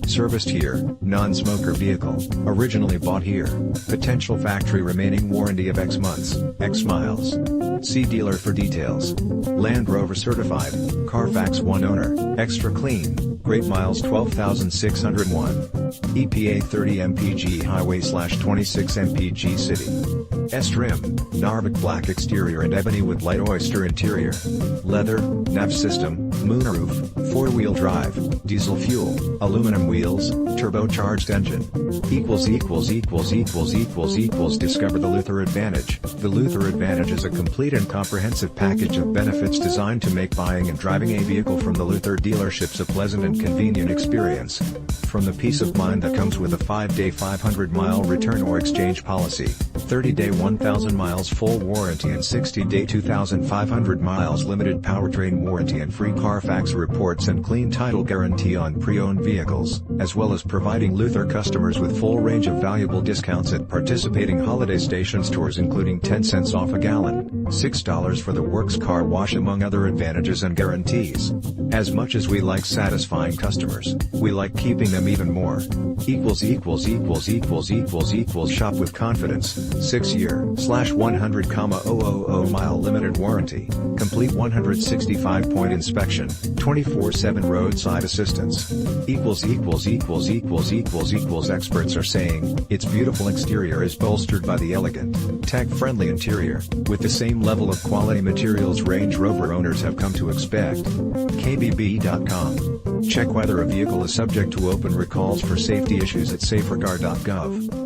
Serviced here, non-smoker vehicle, originally bought here, potential factory remaining warranty of X months, X miles. See dealer for details. Land Rover certified, Carfax 1 owner, extra clean, great miles 12,601. EPA 30 mpg highway/26 mpg city. S-trim, Narvik black exterior and ebony with light oyster interior. Leather, nav system, moonroof, 4-wheel drive, diesel fuel, aluminum wheels, turbocharged engine. Discover the Luther Advantage. The Luther Advantage is a complete and comprehensive package of benefits designed to make buying and driving a vehicle from the Luther dealerships a pleasant and convenient experience. From the peace of mind that comes with a 5-day 500-mile return or exchange policy, 30-day 1,000 miles full warranty and 60-day 2,500 miles limited powertrain warranty and free Carfax reports and clean title guarantee on pre-owned vehicles, as well as providing Luther customers with full range of valuable discounts at participating holiday station stores including 10 cents off a gallon, $6 for the works car wash among other advantages and guarantees. As much as we like satisfying customers, we like keeping them even more. Shop with confidence. 6-year/100,000 mile limited warranty, complete 165-point inspection, 24/7 roadside assistance. Experts are saying, its beautiful exterior is bolstered by the elegant, tech-friendly interior, with the same level of quality materials Range Rover owners have come to expect. KBB.com. Check whether a vehicle is subject to open recalls for safety issues at saferguard.gov.